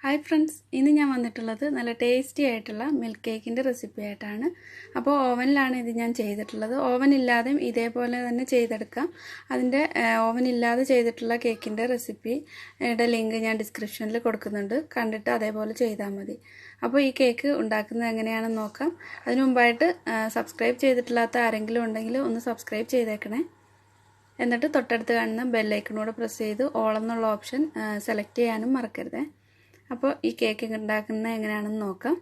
Hi friends, ഇന്ന് ഞാൻ വന്നിട്ടുള്ളത് നല്ല ടേസ്റ്റി ആയിട്ടുള്ള മിൽക്ക് കേക്കിന്റെ റെസിപ്പി ആയിട്ടാണ്. അപ്പോൾ ഓവനിലാണ് ഇത് ഞാൻ ചെയ്തിട്ടുള്ളത്. ഓവൻ ഇല്ലാതെയും ഇതേപോലെ തന്നെ ചെയ്തെടുക്കാം. അതിന്റെ ഓവൻ ഇല്ലാതെ ചെയ്തിട്ടുള്ള കേക്കിന്റെ റെസിപ്പിയുടെ ലിങ്ക് ഞാൻ ഡിസ്ക്രിപ്ഷനിൽ കൊടുക്കുന്നുണ്ട്. കണ്ടിട്ട് അതേപോലെ ചെയ്താൽ മതി. അപ്പോൾ ഈ കേക്ക് ഉണ്ടാക്കുന്നത് എങ്ങനെയാണെന്ന് നോക്കാം. അതിനു മുമ്പായിട്ട് സബ്സ്ക്രൈബ് ചെയ്തിട്ടില്ലാത്ത ആരെങ്കിലും ഉണ്ടെങ്കിൽ ഒന്ന് സബ്സ്ക്രൈബ് ചെയ്തേക്കണേ. എന്നിട്ട് തൊട്ടടുത്ത് കാണുന്ന ബെൽ ഐക്കണോട് പ്രസ് ചെയ്ത് ഓൾ എന്നുള്ള ഓപ്ഷൻ സെലക്ട് ചെയ്യാനും മറക്കരുത്. അപ്പോൾ ഈ കേക്ക് ഉണ്ടാക്കുന്നത് എങ്ങനെയാണെന്ന് നോക്കാം.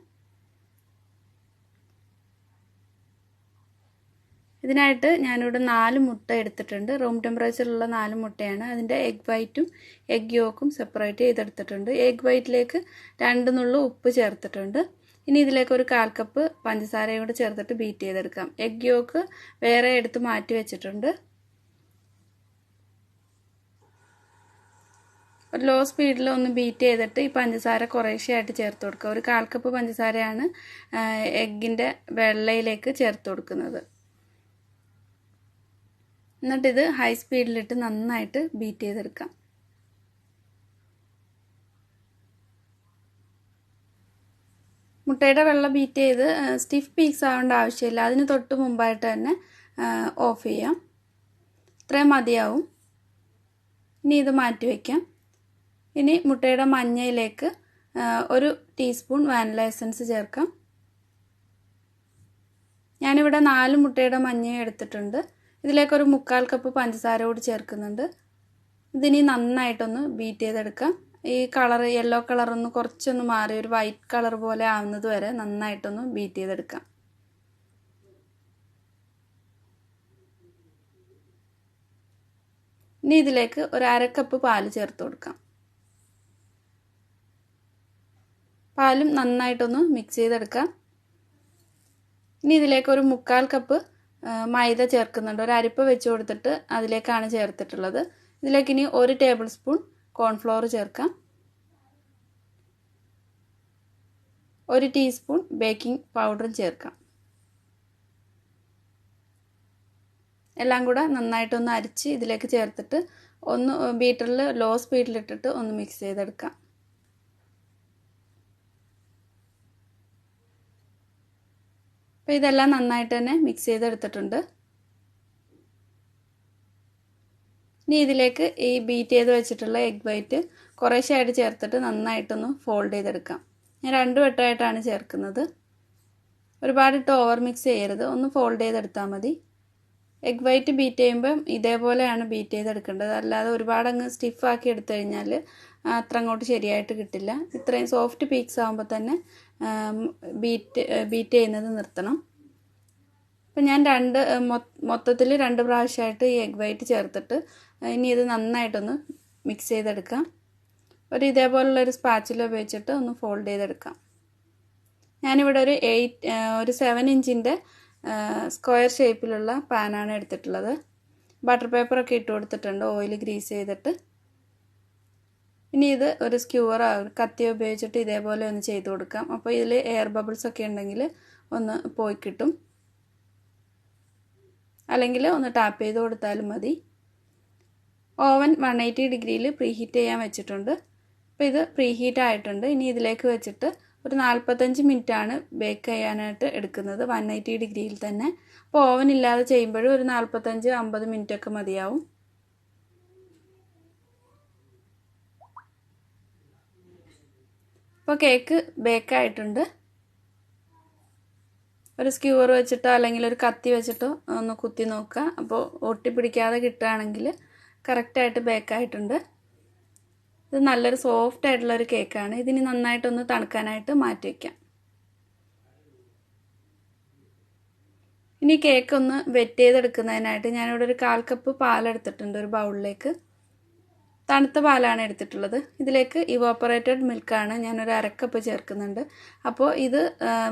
ഇതിനായിട്ട് ഞാനിവിടെ 4 മുട്ട എടുത്തിട്ടുണ്ട്. റൂം ടെമ്പറേച്ചറിലുള്ള 4 മുട്ടയാണ്. അതിൻ്റെ എഗ് വൈറ്റും എഗ് യോക്കും സെപ്പറേറ്റ് ചെയ്തെടുത്തിട്ടുണ്ട്. എഗ് വൈറ്റിലേക്ക് 2 നുള്ളു ഉപ്പ് ചേർത്തിട്ടുണ്ട്. ഇനി ഇതിലേക്ക് ഒരു 1/4 കപ്പ് പഞ്ചസാരയും കൂടെ ചേർത്തിട്ട് ബീറ്റ് ചെയ്തെടുക്കാം. എഗ് യോക്ക് വേറെ എടുത്ത് മാറ്റി വെച്ചിട്ടുണ്ട്. ഒരു ലോ സ്പീഡിൽ ഒന്ന് ബീറ്റ് ചെയ്തിട്ട് ഈ പഞ്ചസാര കുറേശ്ശെയായിട്ട് ചേർത്ത് കൊടുക്കുക. ഒരു 1/4 കപ്പ് പഞ്ചസാരയാണ് എഗ്ഗിൻ്റെ വെള്ളയിലേക്ക് ചേർത്ത് കൊടുക്കുന്നത്. എന്നിട്ടിത് ഹൈ സ്പീഡിലിട്ട് നന്നായിട്ട് ബീറ്റ് ചെയ്തെടുക്കാം. മുട്ടയുടെ വെള്ള ബീറ്റ് ചെയ്ത് സ്റ്റിഫ് പീക്സ് ആവേണ്ട ആവശ്യമില്ല. അതിന് തൊട്ട് മുമ്പായിട്ട് തന്നെ ഓഫ് ചെയ്യാം. ഇത്രയും മതിയാവും. ഇനി ഇത് മാറ്റി വയ്ക്കാം. ഇനി മുട്ടയുടെ മഞ്ഞയിലേക്ക് 1 ടീസ്പൂൺ വാനില എസൻസ് ചേർക്കാം. ഞാനിവിടെ 4 മുട്ടയുടെ മഞ്ഞയും എടുത്തിട്ടുണ്ട്. ഇതിലേക്ക് ഒരു 1/4 കപ്പ് പഞ്ചസാര കൂടി ചേർക്കുന്നുണ്ട്. ഇതിനി നന്നായിട്ടൊന്ന് ബീറ്റ് ചെയ്തെടുക്കാം. ഈ കളർ യെല്ലോ കളറൊന്ന് കുറച്ചൊന്ന് മാറി ഒരു വൈറ്റ് കളർ പോലെ ആവുന്നത് വരെ നന്നായിട്ടൊന്ന് ബീറ്റ് ചെയ്തെടുക്കാം. ഇനി ഇതിലേക്ക് ഒരു 1/2 കപ്പ് പാല് ചേർത്ത് കൊടുക്കാം. പാലും നന്നായിട്ടൊന്ന് മിക്സ് ചെയ്തെടുക്കാം. ഇനി ഇതിലേക്ക് ഒരു 1/4 കപ്പ് മൈദ ചേർക്കുന്നുണ്ട്. ഒരു അരിപ്പ വെച്ച് കൊടുത്തിട്ട് അതിലേക്കാണ് ചേർത്തിട്ടുള്ളത്. ഇതിലേക്ക് ഇനി 1 ടേബിൾ സ്പൂൺ കോൺഫ്ലോർ ചേർക്കാം. 1 ടീസ്പൂൺ ബേക്കിംഗ് പൗഡറും ചേർക്കാം. എല്ലാം കൂടെ നന്നായിട്ടൊന്ന് അരിച്ച് ഇതിലേക്ക് ചേർത്തിട്ട് ഒന്ന് ബീറ്ററിൽ ലോ സ്പീഡിലിട്ടിട്ട് ഒന്ന് മിക്സ് ചെയ്തെടുക്കാം. അപ്പോൾ ഇതെല്ലാം നന്നായിട്ട് തന്നെ മിക്സ് ചെയ്തെടുത്തിട്ടുണ്ട്. ഇനി ഇതിലേക്ക് ഈ ബീറ്റ് ചെയ്ത് വെച്ചിട്ടുള്ള എഗ് വൈറ്റ് കുറേശ്ശെയായിട്ട് ചേർത്തിട്ട് നന്നായിട്ടൊന്ന് ഫോൾഡ് ചെയ്തെടുക്കാം. ഞാൻ 2 വട്ടമായിട്ടാണ് ചേർക്കുന്നത്. ഒരുപാടിട്ട് ഓവർ മിക്സ് ചെയ്യരുത്. ഒന്ന് ഫോൾഡ് ചെയ്തെടുത്താൽ മതി. എഗ് വൈറ്റ് ബീറ്റ് ചെയ്യുമ്പം ഇതേപോലെയാണ് ബീറ്റ് ചെയ്തെടുക്കേണ്ടത്. അല്ലാതെ ഒരുപാടങ്ങ് സ്റ്റിഫാക്കി എടുത്തു കഴിഞ്ഞാൽ അത്ര അങ്ങോട്ട് ശരിയായിട്ട് കിട്ടില്ല. ഇത്രയും സോഫ്റ്റ് പീക്സ് ആകുമ്പോൾ തന്നെ ബീറ്റ് ചെയ്യുന്നത് നിർത്തണം. അപ്പം ഞാൻ മൊത്തത്തിൽ 2 പ്രാവശ്യമായിട്ട് ഈ എഗ് വൈറ്റ് ചേർത്തിട്ട് ഇനി ഇത് നന്നായിട്ടൊന്ന് മിക്സ് ചെയ്തെടുക്കാം. ഇതേപോലുള്ളൊരു സ്പാച്ചില ഉപയോഗിച്ചിട്ട് ഒന്ന് ഫോൾഡ് ചെയ്തെടുക്കാം. ഞാനിവിടെ ഒരു 7 ഇഞ്ചിൻ്റെ സ്ക്വയർ ഷേപ്പിലുള്ള പാനാണ് എടുത്തിട്ടുള്ളത്. ബട്ടർ പേപ്പറൊക്കെ ഇട്ട് കൊടുത്തിട്ടുണ്ട്, ഓയിൽ ഗ്രീസ് ചെയ്തിട്ട്. ഇനി ഇത് ഒരു സ്ക്യൂവറോ കത്തിയോ ഉപയോഗിച്ചിട്ട് ഇതേപോലെ ഒന്ന് ചെയ്ത് കൊടുക്കാം. അപ്പോൾ ഇതിൽ എയർ ബബിൾസ് ഒക്കെ ഉണ്ടെങ്കിൽ ഒന്ന് പോയി കിട്ടും. അല്ലെങ്കിൽ ഒന്ന് ടാപ്പ് ചെയ്ത് കൊടുത്താലും മതി. ഓവൻ 180 ഡിഗ്രിയിൽ പ്രീഹീറ്റ് ചെയ്യാൻ വെച്ചിട്ടുണ്ട്. അപ്പോൾ ഇത് പ്രീഹീറ്റ് ആയിട്ടുണ്ട്. ഇനി ഇതിലേക്ക് വെച്ചിട്ട് ഒരു 45 മിനിറ്റാണ് ബേക്ക് ചെയ്യാനായിട്ട് എടുക്കുന്നത്, 180 ഡിഗ്രിയിൽ തന്നെ. അപ്പോൾ ഓവൻ ഇല്ലാതെ ചെയ്യുമ്പോഴും ഒരു 45-50 മിനിറ്റൊക്കെ മതിയാവും. ഇപ്പോൾ കേക്ക് ബേക്കായിട്ടുണ്ട്. ഒരു സ്ക്യൂവർ വെച്ചിട്ടോ അല്ലെങ്കിൽ ഒരു കത്തി വെച്ചിട്ടോ ഒന്ന് കുത്തി നോക്കുക. അപ്പോൾ ഒട്ടിപ്പിടിക്കാതെ കിട്ടുകയാണെങ്കിൽ കറക്റ്റായിട്ട് ബേക്കായിട്ടുണ്ട്. ഇത് നല്ലൊരു സോഫ്റ്റ് ആയിട്ടുള്ളൊരു കേക്കാണ്. ഇതിന് നന്നായിട്ടൊന്ന് തണുക്കാനായിട്ട് മാറ്റി വയ്ക്കാം. ഇനി കേക്ക് ഒന്ന് വെറ്റ് ചെയ്തെടുക്കുന്നതിനായിട്ട് ഞാനിവിടെ ഒരു 1/4 കപ്പ് പാലെടുത്തിട്ടുണ്ട് ഒരു ബൗളിലേക്ക്. തണുത്ത പാലാണ് എടുത്തിട്ടുള്ളത്. ഇതിലേക്ക് ഇവാപ്പറേറ്റഡ് മിൽക്കാണ് ഞാനൊരു 1/2 കപ്പ് ചേർക്കുന്നുണ്ട്. അപ്പോൾ ഇത്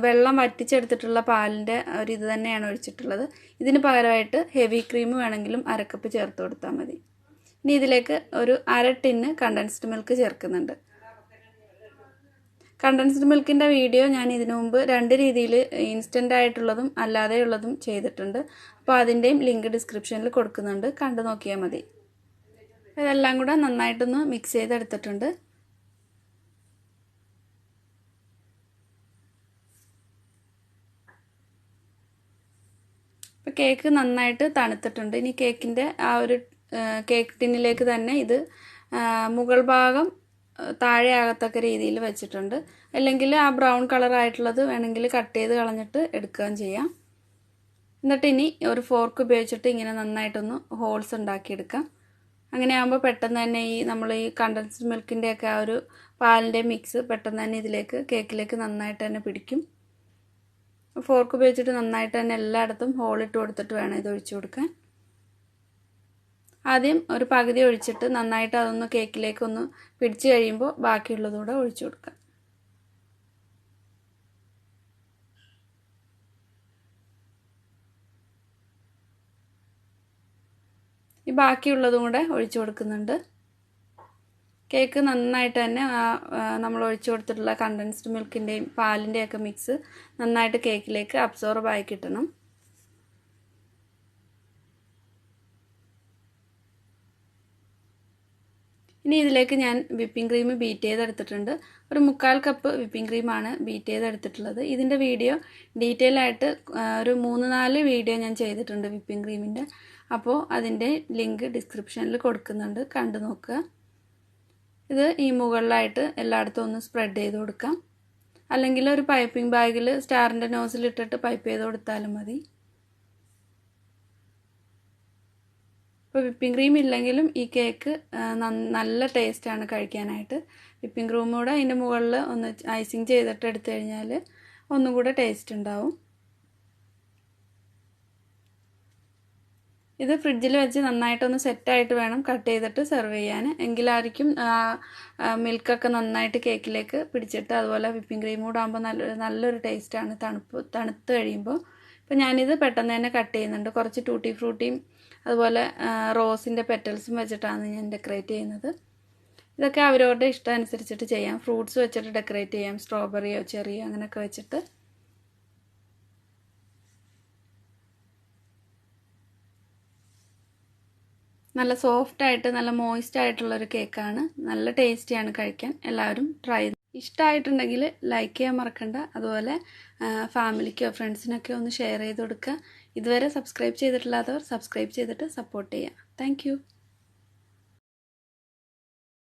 വെള്ളം വറ്റിച്ചെടുത്തിട്ടുള്ള പാലിൻ്റെ ഒരു ഇത് തന്നെയാണ് ഒഴിച്ചിട്ടുള്ളത്. ഇതിന് പകരമായിട്ട് ഹെവി ക്രീം വേണമെങ്കിലും 1/2 കപ്പ് ചേർത്ത് കൊടുത്താൽ മതി. ഇനി ഇതിലേക്ക് ഒരു 1/2 ടിന്ന് കണ്ടൻസ്ഡ് മിൽക്ക് ചേർക്കുന്നുണ്ട്. കണ്ടൻസ്ഡ് മിൽക്കിൻ്റെ വീഡിയോ ഞാൻ ഇതിനു മുമ്പ് 2 രീതിയിൽ ഇൻസ്റ്റൻ്റ് ആയിട്ടുള്ളതും അല്ലാതെയുള്ളതും ചെയ്തിട്ടുണ്ട്. അപ്പോൾ അതിൻ്റെയും ലിങ്ക് ഡിസ്ക്രിപ്ഷനിൽ കൊടുക്കുന്നുണ്ട്, കണ്ടു നോക്കിയാൽ മതി. ഇതെല്ലാം കൂടെ നന്നായിട്ടൊന്ന് മിക്സ് ചെയ്തെടുത്തിട്ടുണ്ട്. അപ്പോൾ കേക്ക് നന്നായിട്ട് തണുത്തിട്ടുണ്ട്. ഇനി കേക്കിൻ്റെ ആ ഒരു കേക്ക് ടിന്നിലേക്ക് തന്നെ ഇത് മുകൾ ഭാഗം താഴെ ആകത്തക്ക രീതിയിൽ വെച്ചിട്ടുണ്ട്. അല്ലെങ്കിൽ ആ ബ്രൗൺ കളറായിട്ടുള്ളത് വേണമെങ്കിൽ കട്ട് ചെയ്ത് കളഞ്ഞിട്ട് എടുക്കുകയും ചെയ്യാം. എന്നിട്ട് ഇനി ഒരു ഫോർക്ക് ഉപയോഗിച്ചിട്ട് ഇങ്ങനെ നന്നായിട്ടൊന്ന് ഹോൾസ് ഉണ്ടാക്കിയെടുക്കാം. അങ്ങനെ ആകുമ്പോൾ പെട്ടെന്ന് തന്നെ നമ്മൾ ഈ കണ്ടൻസ്ഡ് മിൽക്കിൻ്റെയൊക്കെ ആ ഒരു പാലിൻ്റെ മിക്സ് പെട്ടെന്ന് തന്നെ കേക്കിലേക്ക് നന്നായിട്ട് തന്നെ പിടിക്കും. ഫോർക്ക് ഉപയോഗിച്ചിട്ട് നന്നായിട്ട് തന്നെ എല്ലായിടത്തും ഹോളിട്ട് കൊടുത്തിട്ട് വേണം ഇത് ഒഴിച്ചു കൊടുക്കാൻ. ആദ്യം ഒരു പകുതി ഒഴിച്ചിട്ട് നന്നായിട്ട് അതൊന്ന് കേക്കിലേക്കൊന്ന് പിടിച്ച് കഴിയുമ്പോൾ ബാക്കിയുള്ളതുകൂടെ ഒഴിച്ചു കൊടുക്കാം. ഈ ബാക്കിയുള്ളതും കൂടെ ഒഴിച്ചു കൊടുക്കുന്നുണ്ട്. കേക്ക് നന്നായിട്ട് തന്നെ നമ്മൾ ഒഴിച്ചു കൊടുത്തിട്ടുള്ള കണ്ടൻസ്ഡ് മിൽക്കിൻ്റെയും പാലിൻ്റെയൊക്കെ മിക്സ് നന്നായിട്ട് കേക്കിലേക്ക് അബ്സോർബ് ആയി കിട്ടണം. ഇനി ഇതിലേക്ക് ഞാൻ വിപ്പിംഗ് ക്രീം ബീറ്റ് ചെയ്തെടുത്തിട്ടുണ്ട്. ഒരു 1/4 കപ്പ് വിപ്പിംഗ് ക്രീമാണ് ബീറ്റ് ചെയ്തെടുത്തിട്ടുള്ളത്. ഇതിൻ്റെ വീഡിയോ ഡീറ്റെയിൽ ആയിട്ട് ഒരു 3-4 വീഡിയോ ഞാൻ ചെയ്തിട്ടുണ്ട് വിപ്പിംഗ് ക്രീമിൻ്റെ. അപ്പോൾ അതിൻ്റെ ലിങ്ക് ഡിസ്ക്രിപ്ഷനിൽ കൊടുക്കുന്നുണ്ട്, കണ്ടു നോക്കുക. ഇത് ഈ മുകളിലായിട്ട് എല്ലായിടത്തും ഒന്ന് സ്പ്രെഡ് ചെയ്ത് കൊടുക്കാം. അല്ലെങ്കിൽ ഒരു പൈപ്പിംഗ് ബാഗിൽ സ്റ്റാറിൻ്റെ നോസിലിട്ടിട്ട് പൈപ്പ് ചെയ്ത് കൊടുത്താലും മതി. ഇപ്പോൾ വിപ്പിംഗ് ക്രീം ഇല്ലെങ്കിലും ഈ കേക്ക് നല്ല ടേസ്റ്റാണ് കഴിക്കാനായിട്ട്. വിപ്പിംഗ് ക്രീം കൂടെ അതിൻ്റെ മുകളിൽ ഒന്ന് ഐസിങ് ചെയ്തിട്ട് എടുത്തു കഴിഞ്ഞാൽ ഒന്നും കൂടെ ടേസ്റ്റ് ഉണ്ടാവും. ഇത് ഫ്രിഡ്ജിൽ വെച്ച് നന്നായിട്ടൊന്ന് സെറ്റായിട്ട് വേണം കട്ട് ചെയ്തിട്ട് സെർവ് ചെയ്യാൻ. എങ്കിലായിരിക്കും മിൽക്കൊക്കെ നന്നായിട്ട് കേക്കിലേക്ക് പിടിച്ചിട്ട് അതുപോലെ വിപ്പിംഗ് ക്രീം കൂടെ ആകുമ്പോൾ നല്ലൊരു ടേസ്റ്റാണ് തണുത്ത് കഴിയുമ്പോൾ. ഇപ്പോൾ ഞാനിത് പെട്ടെന്ന് തന്നെ കട്ട് ചെയ്യുന്നുണ്ട്. കുറച്ച് ടൂട്ടി ഫ്രൂട്ടിയും അതുപോലെ റോസിൻ്റെ പെറ്റൽസും വെച്ചിട്ടാണ് ഞാൻ ഡെക്കറേറ്റ് ചെയ്യുന്നത്. ഇതൊക്കെ അവരവരുടെ ഇഷ്ടം അനുസരിച്ചിട്ട് ചെയ്യാം. ഫ്രൂട്ട്സ് വെച്ചിട്ട് ഡെക്കറേറ്റ് ചെയ്യാം, സ്ട്രോബെറിയോ ചെറിയോ അങ്ങനെയൊക്കെ വെച്ചിട്ട്. നല്ല സോഫ്റ്റായിട്ട് നല്ല മോയിസ്റ്റ് ആയിട്ടുള്ളൊരു കേക്കാണ്. നല്ല ടേസ്റ്റിയാണ് കഴിക്കാൻ. എല്ലാവരും ട്രൈ ചെയ്ത് ഇഷ്ടമായിട്ടുണ്ടെങ്കിൽ ലൈക്ക് ചെയ്യാൻ മറക്കണ്ട. അതുപോലെ ഫാമിലിക്കോ ഫ്രണ്ട്സിനൊക്കെ ഒന്ന് ഷെയർ ചെയ്ത് കൊടുക്കുക. ഇതുവരെ സബ്സ്ക്രൈബ് ചെയ്തിട്ടില്ലാത്തവർ സബ്സ്ക്രൈബ് ചെയ്തിട്ട് സപ്പോർട്ട് ചെയ്യുക. താങ്ക്